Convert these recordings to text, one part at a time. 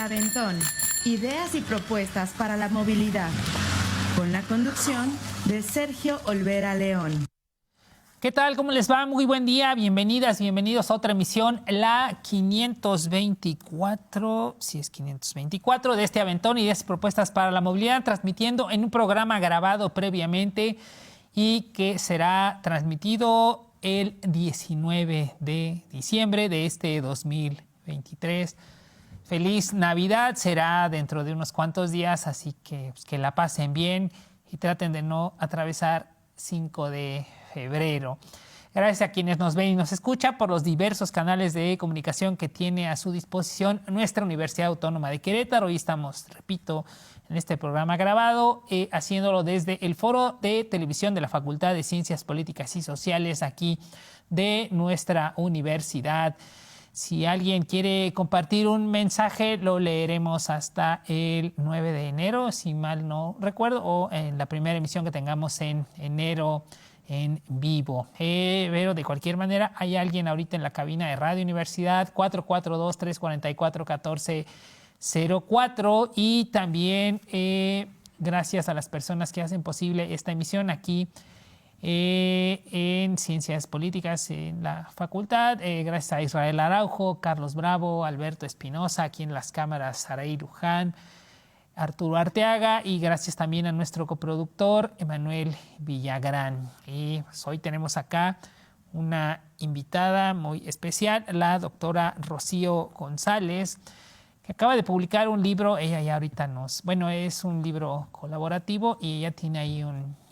Aventón, ideas y propuestas para la movilidad, con la conducción de Sergio Olvera León. ¿Qué tal? ¿Cómo les va? Muy buen día. Bienvenidas, bienvenidos a otra emisión, la 524, sí es 524, de este Aventón, ideas y propuestas para la movilidad, transmitiendo en un programa grabado previamente y que será transmitido el 19 de diciembre de este 2023. Feliz Navidad, será dentro de unos cuantos días, así que la pasen bien y traten de no atravesar 5 de febrero. Gracias a quienes nos ven y nos escuchan por los diversos canales de comunicación que tiene a su disposición nuestra Universidad Autónoma de Querétaro. Hoy estamos, repito, en este programa grabado, haciéndolo desde el foro de televisión de la Facultad de Ciencias Políticas y Sociales aquí de nuestra universidad. Si alguien quiere compartir un mensaje, lo leeremos hasta el 9 de enero, si mal no recuerdo, o en la primera emisión que tengamos en enero en vivo. Pero de cualquier manera, hay alguien ahorita en la cabina de Radio Universidad, 442-344-1404, y también gracias a las personas que hacen posible esta emisión aquí en Ciencias Políticas en la facultad, gracias a Israel Araujo, Carlos Bravo, Alberto Espinosa, aquí en las cámaras Saraí Luján, Arturo Arteaga, y gracias también a nuestro coproductor Emanuel Villagrán. Y pues hoy tenemos acá una invitada muy especial, la doctora Rocío González, que acaba de publicar un libro. Ella ya ahorita es un libro colaborativo y ella tiene ahí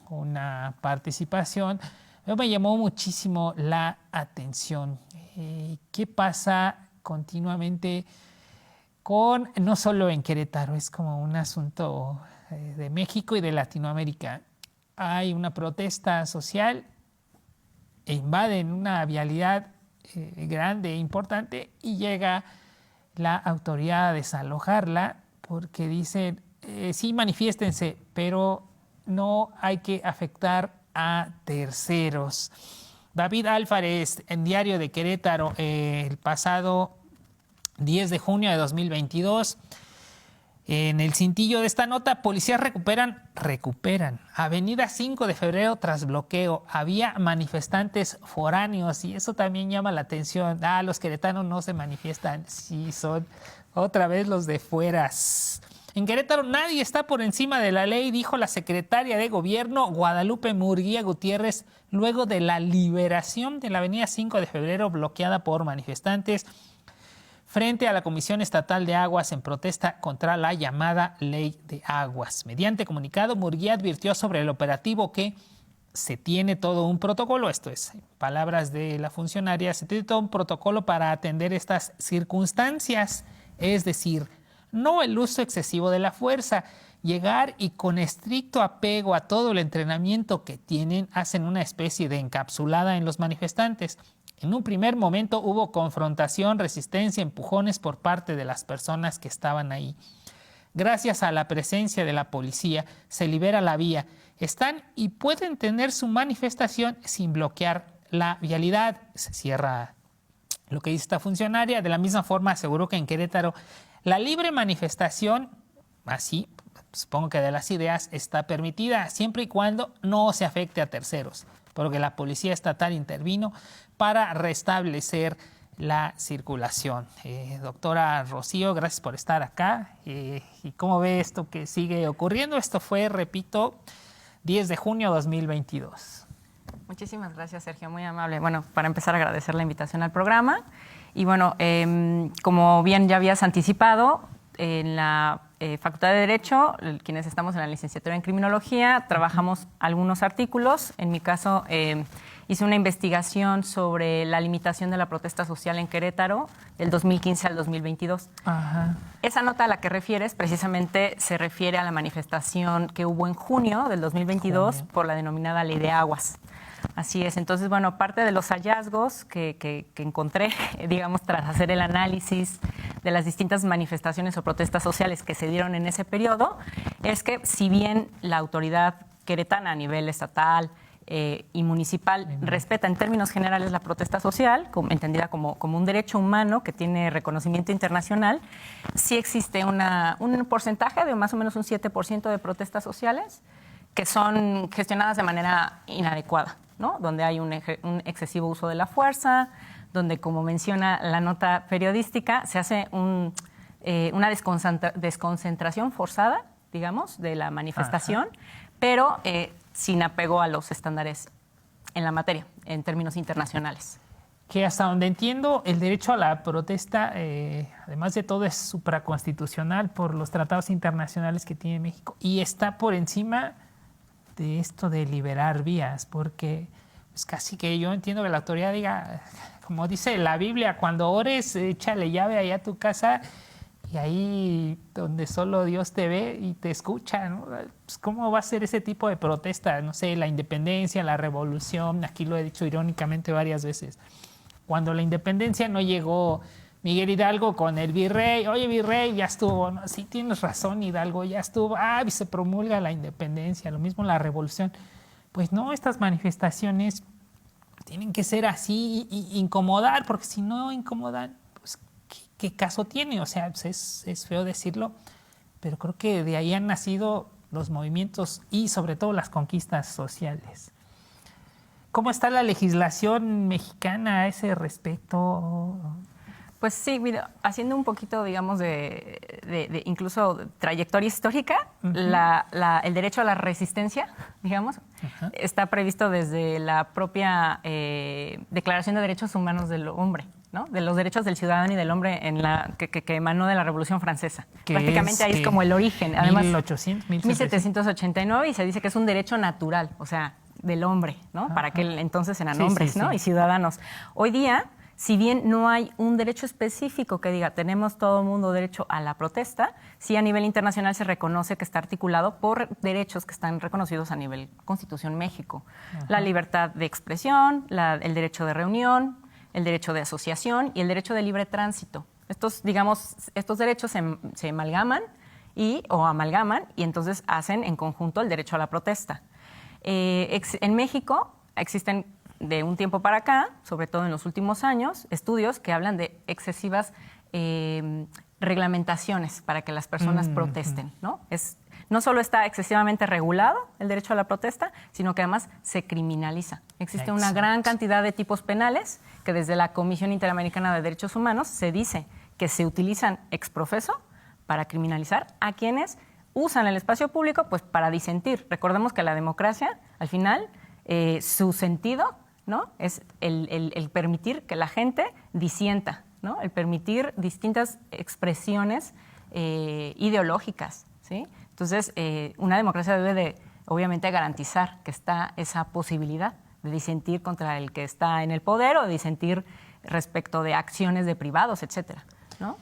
una participación. Me llamó muchísimo la atención. ¿Qué pasa continuamente no solo en Querétaro? Es como un asunto de México y de Latinoamérica. Hay una protesta social e invaden una vialidad grande e importante y llega la autoridad a desalojarla porque dicen, sí, manifiéstense, pero no hay que afectar a terceros. David Álvarez, en Diario de Querétaro, el pasado 10 de junio de 2022, en el cintillo de esta nota, policías recuperan Avenida 5 de Febrero tras bloqueo. Había manifestantes foráneos y eso también llama la atención. Los queretanos no se manifiestan, sí son otra vez los de fueras. En Querétaro nadie está por encima de la ley, dijo la secretaria de Gobierno Guadalupe Murguía Gutiérrez luego de la liberación de la avenida 5 de Febrero bloqueada por manifestantes frente a la Comisión Estatal de Aguas en protesta contra la llamada Ley de Aguas. Mediante comunicado, Murguía advirtió sobre el operativo que se tiene todo un protocolo, esto es, palabras de la funcionaria, se tiene todo un protocolo para atender estas circunstancias, es decir, no el uso excesivo de la fuerza. Llegar y con estricto apego a todo el entrenamiento que tienen, hacen una especie de encapsulada en los manifestantes. En un primer momento hubo confrontación, resistencia, empujones por parte de las personas que estaban ahí. Gracias a la presencia de la policía, se libera la vía. Están y pueden tener su manifestación sin bloquear la vialidad. Se cierra lo que dice esta funcionaria. De la misma forma, aseguró que en Querétaro la libre manifestación, así supongo que de las ideas, está permitida siempre y cuando no se afecte a terceros, porque la policía estatal intervino para restablecer la circulación. Doctora Rocío, gracias por estar acá. ¿Y cómo ve esto que sigue ocurriendo? Esto fue, repito, 10 de junio de 2022. Muchísimas gracias, Sergio, muy amable. Bueno, para empezar, agradecer la invitación al programa. Y bueno, como bien ya habías anticipado, en la Facultad de Derecho, quienes estamos en la licenciatura en Criminología, trabajamos algunos artículos. En mi caso, hice una investigación sobre la limitación de la protesta social en Querétaro del 2015 al 2022. Ajá. Esa nota a la que refieres precisamente se refiere a la manifestación que hubo en junio del 2022 por la denominada Ley de Aguas. Así es. Entonces, bueno, parte de los hallazgos que encontré, digamos, tras hacer el análisis de las distintas manifestaciones o protestas sociales que se dieron en ese periodo, es que si bien la autoridad queretana a nivel estatal, y municipal respeta en términos generales la protesta social, entendida como un derecho humano que tiene reconocimiento internacional, sí existe un porcentaje de más o menos un 7% de protestas sociales que son gestionadas de manera inadecuada, ¿no? Donde hay un excesivo uso de la fuerza, donde, como menciona la nota periodística, se hace una desconcentración forzada, digamos, de la manifestación, pero sin apego a los estándares en la materia, en términos internacionales. Que hasta donde entiendo, el derecho a la protesta, además de todo, es supraconstitucional por los tratados internacionales que tiene México y está por encima de esto de liberar vías, porque pues, casi que yo entiendo que la autoridad diga, como dice la Biblia, cuando ores, échale llave allá a tu casa y ahí donde solo Dios te ve y te escucha, ¿no? Pues, ¿cómo va a ser ese tipo de protesta? No sé, la independencia, la revolución, aquí lo he dicho irónicamente varias veces. Cuando la independencia no llegó Miguel Hidalgo con el virrey, oye virrey, ya estuvo, ¿no? Sí tienes razón Hidalgo, ya estuvo, se promulga la independencia, lo mismo la revolución. Pues no, estas manifestaciones tienen que ser así y incomodar, porque si no incomodan, pues ¿qué caso tiene? O sea, pues es feo decirlo, pero creo que de ahí han nacido los movimientos y sobre todo las conquistas sociales. ¿Cómo está la legislación mexicana a ese respecto? Pues sí, mira, haciendo un poquito, digamos, de incluso trayectoria histórica, el derecho a la resistencia, digamos, está previsto desde la propia Declaración de Derechos Humanos del Hombre, ¿no? De los derechos del ciudadano y del hombre que emanó de la Revolución Francesa. Prácticamente ahí es como el origen. Además, 1789, y se dice que es un derecho natural, o sea, del hombre, ¿no? Para aquel entonces eran hombres, ¿no? Y ciudadanos. Hoy día, si bien no hay un derecho específico que diga tenemos todo el mundo derecho a la protesta, sí a nivel internacional se reconoce que está articulado por derechos que están reconocidos a nivel Constitución México. La libertad de expresión, el derecho de reunión, el derecho de asociación y el derecho de libre tránsito. Estos derechos se amalgaman y entonces hacen en conjunto el derecho a la protesta. En México existen de un tiempo para acá, sobre todo en los últimos años, estudios que hablan de excesivas reglamentaciones para que las personas protesten, ¿no? No solo está excesivamente regulado el derecho a la protesta, sino que además se criminaliza. Existe una gran cantidad de tipos penales que desde la Comisión Interamericana de Derechos Humanos se dice que se utilizan ex profeso para criminalizar a quienes usan el espacio público pues para disentir. Recordemos que la democracia, al final, su sentido, ¿no? Es el permitir que la gente disienta, ¿no? El permitir distintas expresiones ideológicas, ¿sí? Entonces, una democracia debe de, obviamente, garantizar que está esa posibilidad de disentir contra el que está en el poder o de disentir respecto de acciones de privados, etcétera, ¿no?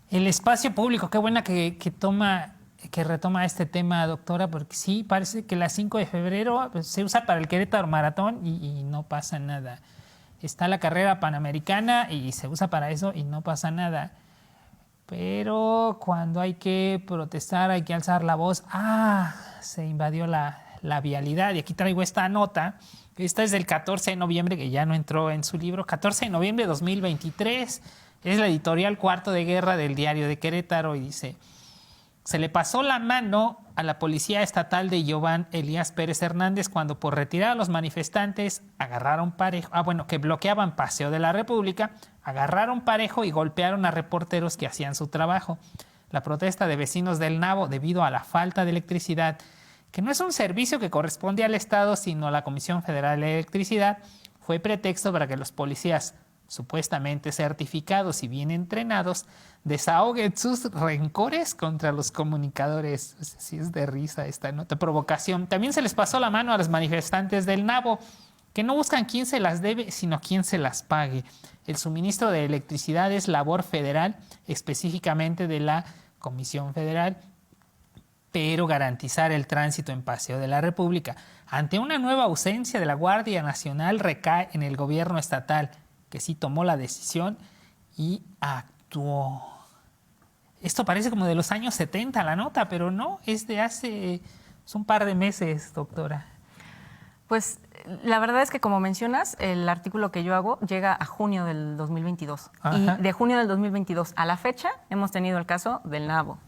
El espacio público, qué buena que retoma este tema, doctora, porque sí, parece que la 5 de febrero pues, se usa para el Querétaro Maratón y no pasa nada. Está la carrera panamericana y se usa para eso y no pasa nada. Pero cuando hay que protestar, hay que alzar la voz, se invadió la vialidad. Y aquí traigo esta nota, esta es del 14 de noviembre, que ya no entró en su libro, 14 de noviembre de 2023, es la editorial Cuarto de Guerra del Diario de Querétaro y dice: se le pasó la mano a la Policía Estatal de Giovanni Elías Pérez Hernández cuando por retirar a los manifestantes agarraron parejo, que bloqueaban Paseo de la República, agarraron parejo y golpearon a reporteros que hacían su trabajo. La protesta de vecinos del Nabo debido a la falta de electricidad, que no es un servicio que corresponde al Estado, sino a la Comisión Federal de Electricidad, fue pretexto para que los policías, supuestamente certificados y bien entrenados, desahoguen sus rencores contra los comunicadores. Sí, es de risa esta nota. Provocación. También se les pasó la mano a los manifestantes del Nabo, que no buscan quién se las debe, sino quién se las pague. El suministro de electricidad es labor federal, específicamente de la Comisión Federal, pero garantizar el tránsito en Paseo de la República ante una nueva ausencia de la Guardia Nacional recae en el gobierno estatal, que sí tomó la decisión y actuó. Esto parece como de los años 70 la nota, pero no, es de hace un par de meses, doctora. Pues la verdad es que, como mencionas, el artículo que yo hago llega a junio del 2022. Ajá. Y de junio del 2022 a la fecha hemos tenido el caso del Nabo,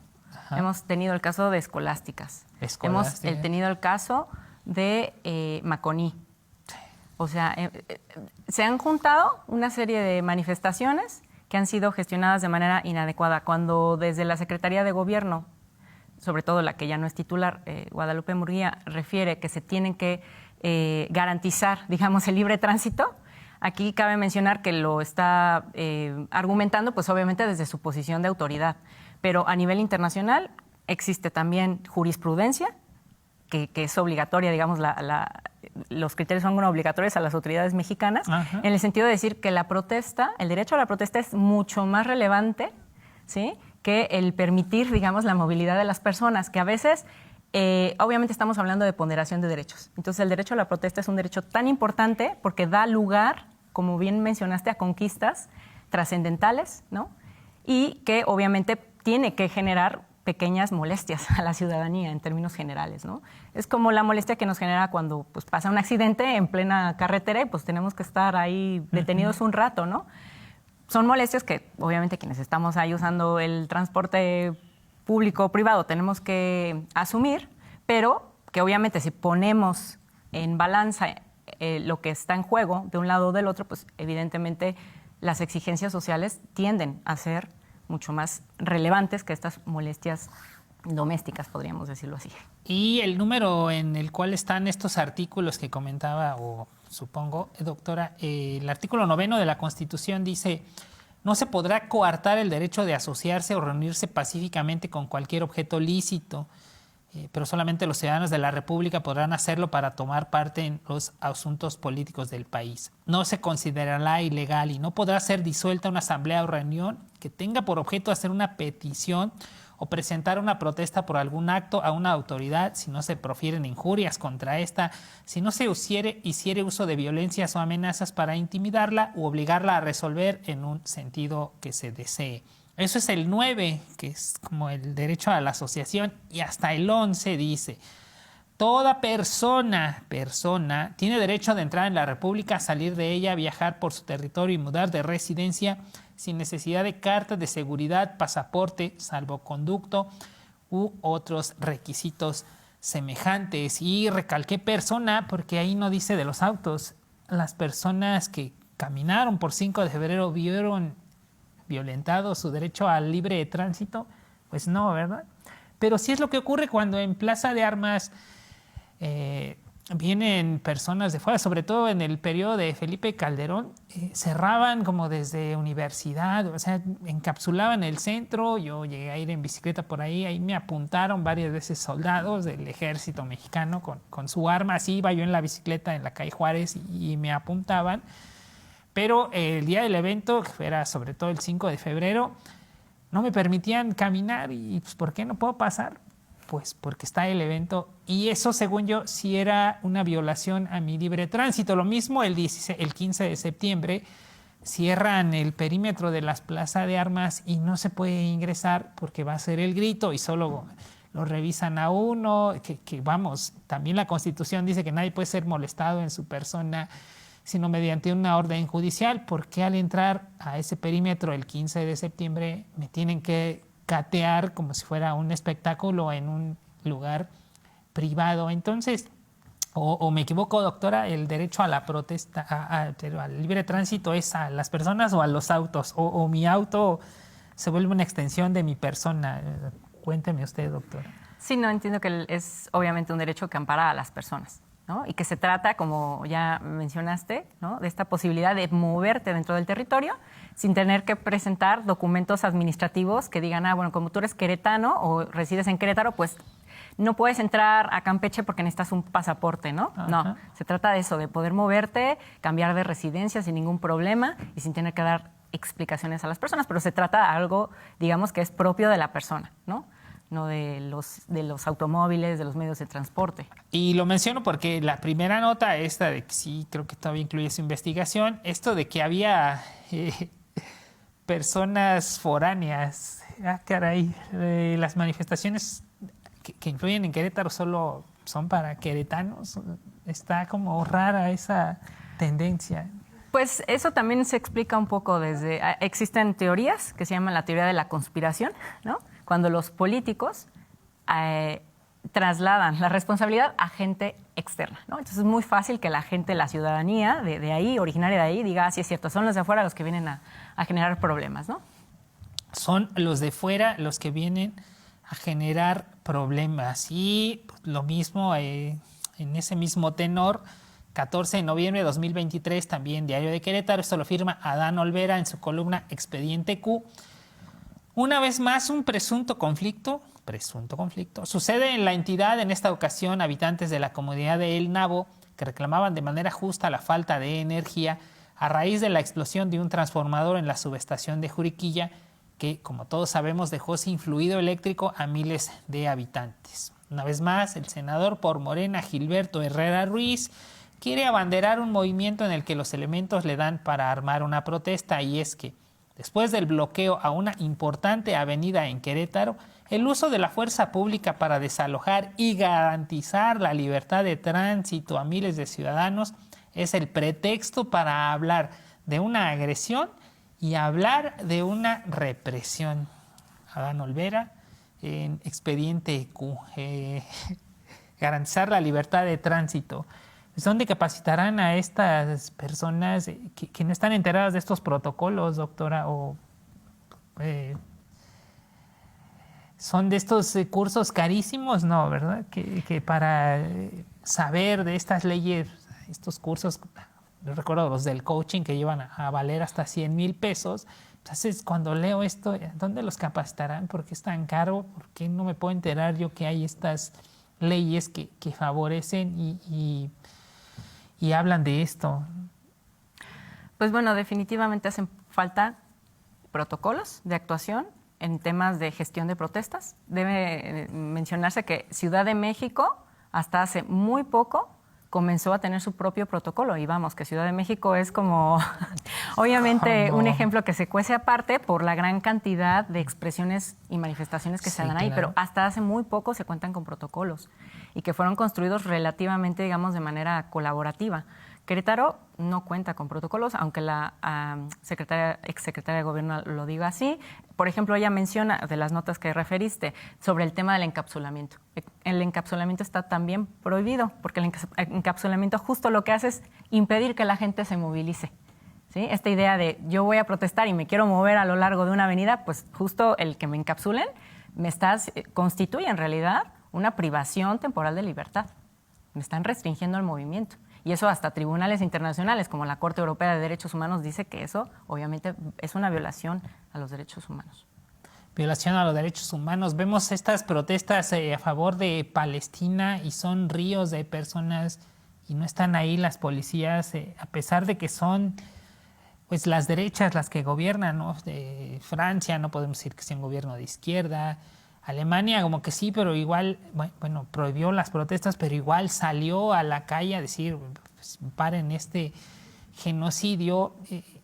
hemos tenido el caso de Escolásticas, hemos tenido el caso de Maconí. O sea, se han juntado una serie de manifestaciones que han sido gestionadas de manera inadecuada, cuando desde la Secretaría de Gobierno, sobre todo la que ya no es titular, Guadalupe Murguía, refiere que se tienen que garantizar, digamos, el libre tránsito. Aquí cabe mencionar que lo está argumentando, pues obviamente desde su posición de autoridad, pero a nivel internacional existe también jurisprudencia que es obligatoria, digamos, los criterios son obligatorios a las autoridades mexicanas, en el sentido de decir que la protesta, el derecho a la protesta es mucho más relevante, ¿sí?, que el permitir, digamos, la movilidad de las personas, que a veces, obviamente estamos hablando de ponderación de derechos. Entonces, el derecho a la protesta es un derecho tan importante porque da lugar, como bien mencionaste, a conquistas trascendentales, ¿no? Y que obviamente tiene que generar pequeñas molestias a la ciudadanía en términos generales, ¿no? Es como la molestia que nos genera cuando pues, pasa un accidente en plena carretera y pues tenemos que estar ahí detenidos un rato, ¿no? Son molestias que obviamente quienes estamos ahí usando el transporte público o privado tenemos que asumir, pero que obviamente si ponemos en balanza lo que está en juego de un lado o del otro, pues evidentemente las exigencias sociales tienden a ser mucho más relevantes que estas molestias domésticas, podríamos decirlo así. Y el número en el cual están estos artículos que comentaba, o supongo, doctora, el artículo 9 de la Constitución dice: no se podrá coartar el derecho de asociarse o reunirse pacíficamente con cualquier objeto lícito, pero solamente los ciudadanos de la República podrán hacerlo para tomar parte en los asuntos políticos del país. No se considerará ilegal y no podrá ser disuelta una asamblea o reunión que tenga por objeto hacer una petición o presentar una protesta por algún acto a una autoridad si no se profieren injurias contra esta, si no se hiciere uso de violencias o amenazas para intimidarla u obligarla a resolver en un sentido que se desee. Eso es el 9, que es como el derecho a la asociación, y hasta el 11 dice: toda persona tiene derecho de entrar en la República, salir de ella, viajar por su territorio y mudar de residencia sin necesidad de carta de seguridad, pasaporte, salvoconducto u otros requisitos semejantes. Y recalqué persona porque ahí no dice de los autos. Las personas que caminaron por 5 de febrero vieron violentado su derecho al libre tránsito, pues no, ¿verdad? Pero sí es lo que ocurre cuando en Plaza de Armas vienen personas de fuera, sobre todo en el periodo de Felipe Calderón, cerraban como desde universidad, o sea, encapsulaban el centro. Yo llegué a ir en bicicleta por ahí me apuntaron varias veces soldados del ejército mexicano con su arma. Así iba yo en la bicicleta en la calle Juárez y me apuntaban. Pero el día del evento, que era sobre todo el 5 de febrero, no me permitían caminar. ¿Y pues por qué no puedo pasar? Pues porque está el evento. Y eso, según yo, sí era una violación a mi libre tránsito. Lo mismo el 15 de septiembre, cierran el perímetro de las plazas de armas y no se puede ingresar porque va a ser el grito y solo lo revisan a uno. Vamos, también la Constitución dice que nadie puede ser molestado en su persona sino mediante una orden judicial. Porque al entrar a ese perímetro el 15 de septiembre me tienen que catear como si fuera un espectáculo en un lugar privado? Entonces, o me equivoco, doctora, el derecho a la protesta, al libre tránsito es a las personas o a los autos, o mi auto se vuelve una extensión de mi persona. Cuénteme usted, doctora. Sí, no, entiendo que es obviamente un derecho que ampara a las personas, ¿no? Y que se trata, como ya mencionaste, ¿no?, de esta posibilidad de moverte dentro del territorio sin tener que presentar documentos administrativos que digan, bueno, como tú eres queretano o resides en Querétaro, pues no puedes entrar a Campeche porque necesitas un pasaporte, ¿no? Ajá. No, se trata de eso, de poder moverte, cambiar de residencia sin ningún problema y sin tener que dar explicaciones a las personas, pero se trata de algo, digamos, que es propio de la persona, ¿no? No de los automóviles, de los medios de transporte. Y lo menciono porque la primera nota, esta de que sí, creo que todavía incluye su investigación, esto de que había personas foráneas, caray, las manifestaciones que influyen en Querétaro solo son para queretanos. Está como rara esa tendencia. Pues eso también se explica un poco existen teorías que se llaman la teoría de la conspiración, ¿no? Cuando los políticos trasladan la responsabilidad a gente externa, ¿no? Entonces es muy fácil que la gente, la ciudadanía de ahí, originaria de ahí, diga, sí es cierto, son los de afuera los que vienen a generar problemas, ¿no? Son los de fuera los que vienen a generar problemas. Y lo mismo, en ese mismo tenor, 14 de noviembre de 2023, también Diario de Querétaro, esto lo firma Adán Olvera en su columna Expediente Q. Una vez más, un presunto conflicto sucede en la entidad. En esta ocasión, habitantes de la comunidad de El Nabo, que reclamaban de manera justa la falta de energía a raíz de la explosión de un transformador en la subestación de Juriquilla, que, como todos sabemos, dejó sin fluido eléctrico a miles de habitantes. Una vez más, el senador por Morena, Gilberto Herrera Ruiz, quiere abanderar un movimiento en el que los elementos le dan para armar una protesta, y es que, después del bloqueo a una importante avenida en Querétaro, el uso de la fuerza pública para desalojar y garantizar la libertad de tránsito a miles de ciudadanos es el pretexto para hablar de una agresión y hablar de una represión. Adán Olvera, en Expediente Q. Garantizar la libertad de tránsito. ¿Dónde capacitarán a estas personas que no están enteradas de estos protocolos, doctora? ¿O son de estos cursos carísimos? No, ¿verdad? Que para saber de estas leyes, estos cursos, yo recuerdo los del coaching que llevan a valer hasta 100,000 pesos. Entonces, cuando leo esto, ¿dónde los capacitarán? ¿Por qué es tan caro? ¿Por qué no me puedo enterar yo que hay estas leyes que favorecen y hablan de esto? Pues bueno, definitivamente hacen falta protocolos de actuación en temas de gestión de protestas. Debe mencionarse que Ciudad de México, hasta hace muy poco, comenzó a tener su propio protocolo. Y vamos, que Ciudad de México es como, obviamente, un ejemplo que se cuece aparte por la gran cantidad de expresiones y manifestaciones que se dan ahí, claro. Pero hasta hace muy poco se cuentan con protocolos y que fueron construidos relativamente, digamos, de manera colaborativa. Querétaro no cuenta con protocolos, aunque la exsecretaria de Gobierno lo diga así. Por ejemplo, ella menciona, de las notas que referiste, sobre el tema del encapsulamiento. El encapsulamiento está también prohibido, porque el encapsulamiento justo lo que hace es impedir que la gente se movilice, ¿sí? Esta idea de yo voy a protestar y me quiero mover a lo largo de una avenida, pues justo el que me encapsulen constituye en realidad una privación temporal de libertad. Me están restringiendo el movimiento. Y eso hasta tribunales internacionales como la Corte Europea de Derechos Humanos dice que eso obviamente es una violación a los derechos humanos. Violación a los derechos humanos. Vemos estas protestas a favor de Palestina y son ríos de personas y no están ahí las policías, a pesar de que son pues las derechas las que gobiernan, ¿no? De Francia, no podemos decir que sea un gobierno de izquierda. Alemania como que sí, pero igual, bueno, prohibió las protestas, pero igual salió a la calle a decir, pues, paren este genocidio.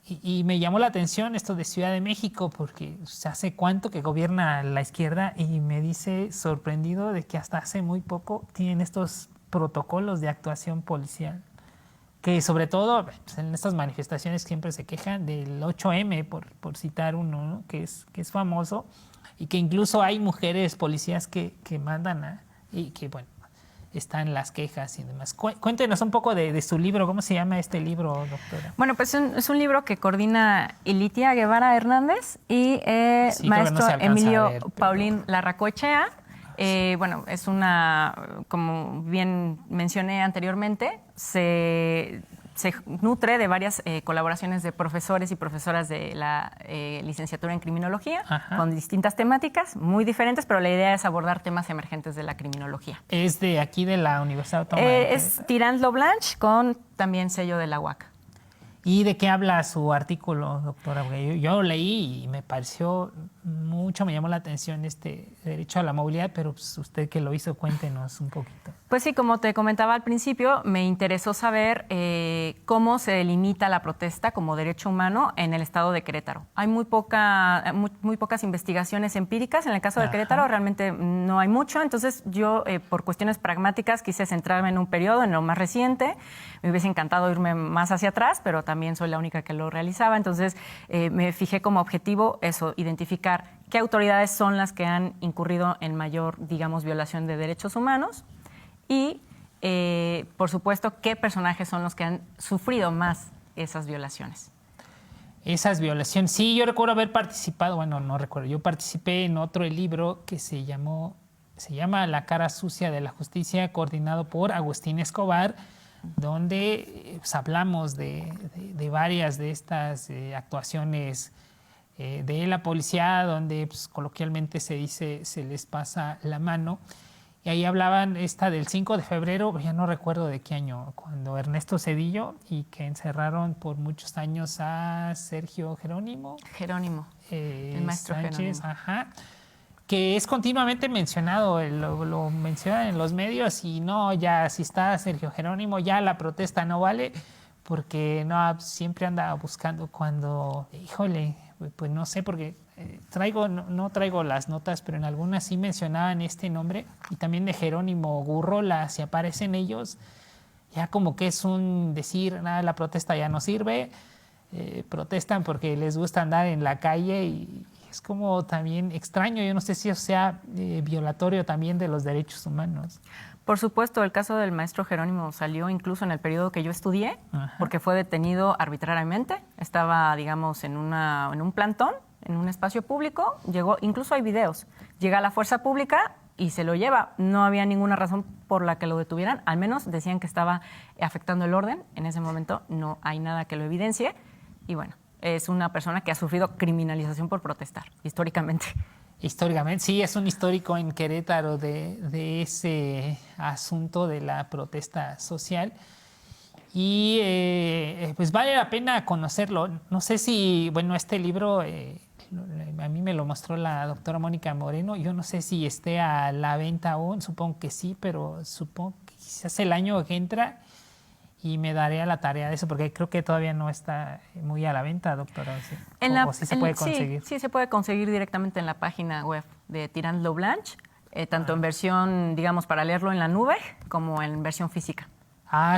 Y me llamó la atención esto de Ciudad de México, porque hace cuánto que gobierna la izquierda y me dice sorprendido de que hasta hace muy poco tienen estos protocolos de actuación policial. Que sobre todo pues, en estas manifestaciones siempre se quejan del 8M, por citar uno, ¿no? que es famoso. Y que incluso hay mujeres policías que mandan y que, bueno, están las quejas y demás. Cuéntenos un poco de su libro. ¿Cómo se llama este libro, doctora? Bueno, pues es un libro que coordina Ilitia Guevara Hernández y maestro Emilio Paulín Larracoechea. Bueno, es como bien mencioné anteriormente, se nutre de varias colaboraciones de profesores y profesoras de la licenciatura en criminología. Ajá. Con distintas temáticas muy diferentes, pero la idea es abordar temas emergentes de la criminología. ¿Es de aquí de la Universidad Autónoma? Es Tirant Lo Blanche con también sello de la UAC. ¿Y de qué habla su artículo, doctora? Porque yo lo leí y me pareció mucho, me llamó la atención este derecho a la movilidad, pero pues, usted que lo hizo, cuéntenos un poquito. Pues sí, como te comentaba al principio, me interesó saber cómo se limita la protesta como derecho humano en el estado de Querétaro. Hay muy pocas investigaciones empíricas. En el caso de Querétaro realmente no hay mucho. Entonces yo, por cuestiones pragmáticas, quise centrarme en un periodo, en lo más reciente. Me hubiese encantado irme más hacia atrás, pero también soy la única que lo realizaba. Entonces me fijé como objetivo eso, identificar qué autoridades son las que han incurrido en mayor, digamos, violación de derechos humanos. Y, por supuesto, ¿qué personajes son los que han sufrido más esas violaciones? Esas violaciones. Sí, yo recuerdo haber participado, bueno, no recuerdo, yo participé en otro libro que se llama La cara sucia de la justicia, coordinado por Agustín Escobar, donde pues, hablamos de varias de estas actuaciones de la policía, donde pues, coloquialmente se dice se les pasa la mano. Y ahí hablaban esta del 5 de febrero, ya no recuerdo de qué año, cuando Ernesto Zedillo y que encerraron por muchos años a Sergio Jerónimo. El maestro Sánchez, Jerónimo. Ajá, que es continuamente mencionado, lo mencionan en los medios y no, ya si está Sergio Jerónimo, ya la protesta no vale, porque no, siempre anda buscando cuando, híjole, pues no sé, porque no traigo las notas, pero en algunas sí mencionaban este nombre y también de Jerónimo Gurrola, si aparecen ellos, ya como que es un decir, nada, la protesta ya no sirve, protestan porque les gusta andar en la calle y es como también extraño, yo no sé si eso sea violatorio también de los derechos humanos. Por supuesto, el caso del maestro Jerónimo salió incluso en el periodo que yo estudié, porque fue detenido arbitrariamente, estaba, digamos, en un plantón, en un espacio público, llegó, incluso hay videos, llega la fuerza pública y se lo lleva. No había ninguna razón por la que lo detuvieran, al menos decían que estaba afectando el orden, en ese momento no hay nada que lo evidencie y bueno, es una persona que ha sufrido criminalización por protestar, históricamente. Históricamente, sí, es un histórico en Querétaro de ese asunto de la protesta social y pues vale la pena conocerlo. No sé si, bueno, este libro a mí me lo mostró la doctora Mónica Moreno, yo no sé si esté a la venta aún, supongo que sí, pero supongo que quizás el año que entra y me daré a la tarea de eso, porque creo que todavía no está muy a la venta, doctora. ¿Sí? ¿O sí se puede conseguir? Sí, se puede conseguir directamente en la página web de Tirant Lo Blanche, tanto en versión, digamos, para leerlo en la nube, como en versión física.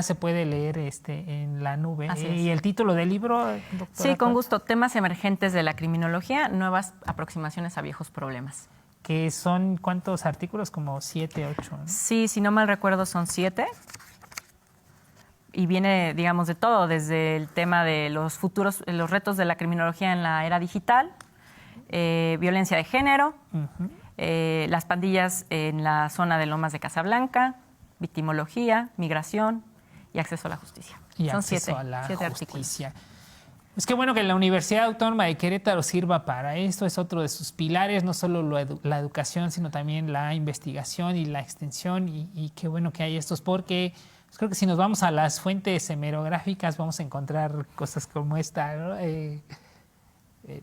Se puede leer en la nube. Así ¿Y el título del libro, doctora? Sí, con gusto. Temas emergentes de la criminología, nuevas aproximaciones a viejos problemas. ¿Que son cuántos artículos? Como 7, 8, ¿no? Sí, si no mal recuerdo son 7. Y viene, digamos, de todo, desde el tema de los retos de la criminología en la era digital, violencia de género, las pandillas en la zona de Lomas de Casablanca, victimología, migración y acceso a la justicia. Son siete justicia. artículos. Es que bueno que la Universidad Autónoma de Querétaro sirva para esto, es otro de sus pilares, no solo la educación, sino también la investigación y la extensión, y qué bueno que hay estos, porque pues creo que si nos vamos a las fuentes hemerográficas vamos a encontrar cosas como esta, ¿no?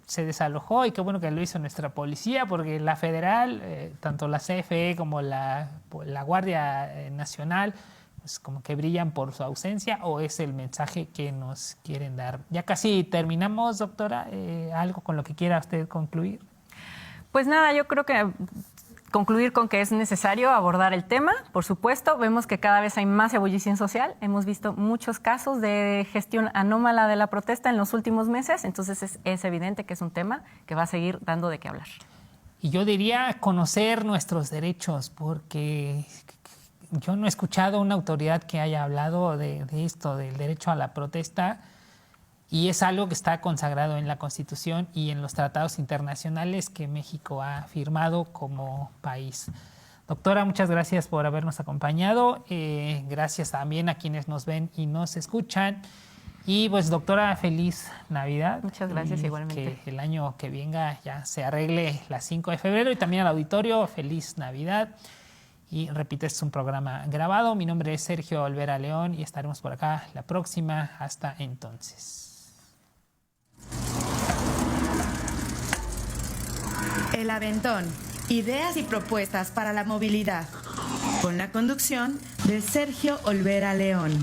Se desalojó y qué bueno que lo hizo nuestra policía, porque la federal, tanto la CFE como la Guardia Nacional, pues como que brillan por su ausencia, o es el mensaje que nos quieren dar. Ya casi terminamos, doctora. ¿Algo con lo que quiera usted concluir? Pues nada, yo creo que concluir con que es necesario abordar el tema, por supuesto. Vemos que cada vez hay más ebullición social. Hemos visto muchos casos de gestión anómala de la protesta en los últimos meses, entonces es evidente que es un tema que va a seguir dando de qué hablar. Y yo diría conocer nuestros derechos, porque yo no he escuchado una autoridad que haya hablado de esto, del derecho a la protesta, y es algo que está consagrado en la Constitución y en los tratados internacionales que México ha firmado como país. Doctora, muchas gracias por habernos acompañado. Gracias también a quienes nos ven y nos escuchan. Y pues, doctora, feliz Navidad. Muchas gracias, y igualmente. Que el año que venga ya se arregle la 5 de febrero. Y también al auditorio, feliz Navidad. Y repito, este es un programa grabado. Mi nombre es Sergio Olvera León y estaremos por acá la próxima. Hasta entonces. El Aventón, ideas y propuestas para la movilidad, con la conducción de Sergio Olvera León.